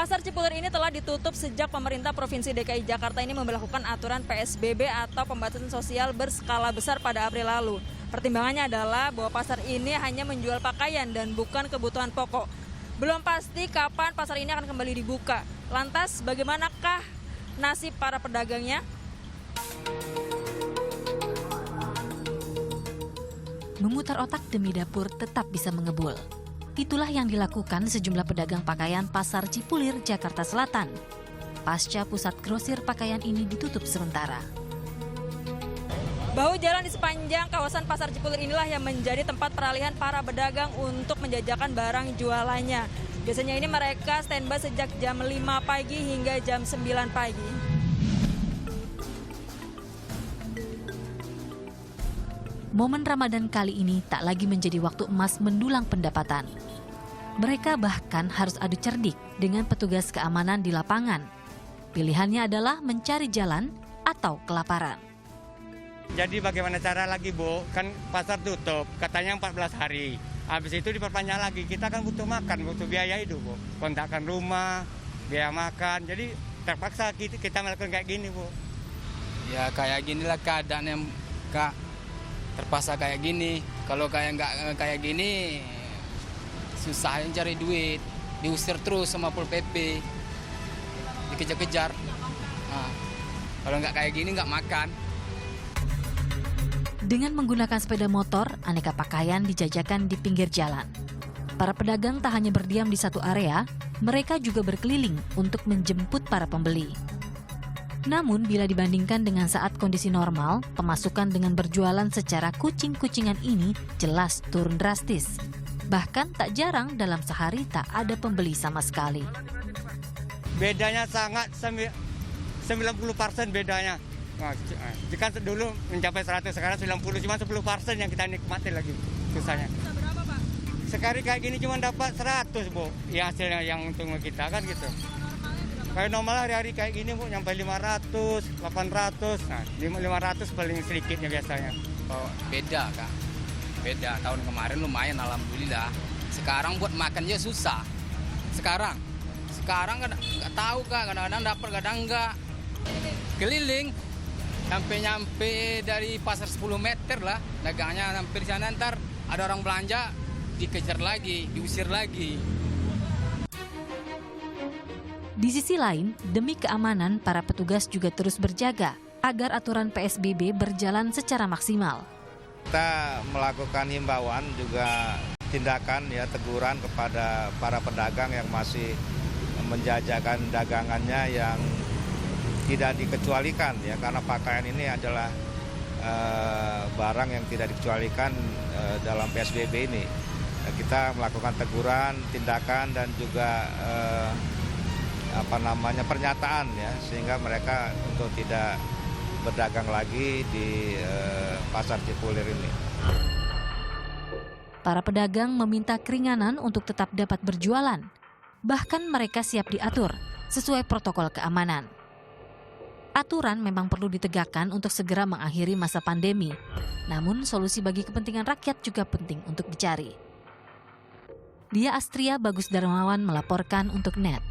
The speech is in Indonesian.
Pasar Cipulir ini telah ditutup sejak pemerintah Provinsi DKI Jakarta ini memberlakukan aturan PSBB atau pembatasan sosial berskala besar pada April lalu. Pertimbangannya adalah bahwa pasar ini hanya menjual pakaian dan bukan kebutuhan pokok. Belum pasti kapan pasar ini akan kembali dibuka. Lantas bagaimanakah nasib para pedagangnya? Memutar otak demi dapur tetap bisa mengebul. Itulah yang dilakukan sejumlah pedagang pakaian Pasar Cipulir, Jakarta Selatan. Pasca pusat grosir pakaian ini ditutup sementara. Bahu jalan di sepanjang kawasan Pasar Cipulir inilah yang menjadi tempat peralihan para pedagang untuk menjajakan barang jualannya. Biasanya ini mereka standby sejak jam 5 pagi hingga jam 9 pagi. Momen Ramadan kali ini tak lagi menjadi waktu emas mendulang pendapatan. Mereka bahkan harus adu cerdik dengan petugas keamanan di lapangan. Pilihannya adalah mencari jalan atau kelaparan. Jadi bagaimana cara lagi, Bu? Kan pasar tutup, katanya 14 hari. Habis itu diperpanjang lagi. Kita kan butuh makan, butuh biaya hidup, Bu. Kontrakan rumah, biaya makan. Jadi terpaksa kita melakukan kayak gini, Bu. Ya kayak ginilah keadaan yang terpaksa kayak gini. Kalau nggak kayak gini, susah yang cari duit. Diusir terus sama Pol PP, dikejar-kejar. Nah, kalau nggak kayak gini nggak makan. Dengan menggunakan sepeda motor, aneka pakaian dijajakan di pinggir jalan. Para pedagang tak hanya berdiam di satu area, mereka juga berkeliling untuk menjemput para pembeli. Namun bila dibandingkan dengan saat kondisi normal, pemasukan dengan berjualan secara kucing-kucingan ini jelas turun drastis. Bahkan tak jarang dalam sehari tak ada pembeli sama sekali. Bedanya sangat 90% bedanya. Nah, jika dulu mencapai 100, sekarang 90, cuma 10% yang kita nikmati lagi susahnya. Berapa, Pak? Sekali kayak gini cuma dapat 100, Bu. Ya hasilnya yang untung kita kan gitu. Kayak normal hari-hari kayak gini, Bu, nyampe 500, 800. Nah, 500 paling sedikitnya biasanya. Oh, beda, Kak. Beda. Tahun kemarin lumayan, alhamdulillah. Sekarang buat makan aja susah. Sekarang nggak tahu, Kak. Kadang-kadang dapat, kadang enggak. Keliling. Nyampe dari pasar 10 meter lah. Dagangnya hampir di sana, ntar ada orang belanja, dikejar lagi, diusir lagi. Di sisi lain, demi keamanan, para petugas juga terus berjaga agar aturan PSBB berjalan secara maksimal. Kita melakukan himbauan juga tindakan teguran kepada para pedagang yang masih menjajakan dagangannya yang tidak dikecualikan karena pakaian ini adalah barang yang tidak dikecualikan dalam PSBB ini. Kita melakukan teguran, tindakan dan juga pernyataan sehingga mereka untuk tidak berdagang lagi di Pasar Cipulir ini. Para pedagang meminta keringanan untuk tetap dapat berjualan. Bahkan mereka siap diatur sesuai protokol keamanan. Aturan memang perlu ditegakkan untuk segera mengakhiri masa pandemi. Namun solusi bagi kepentingan rakyat juga penting untuk dicari. Dia Astria Bagus Darmawan melaporkan untuk NET.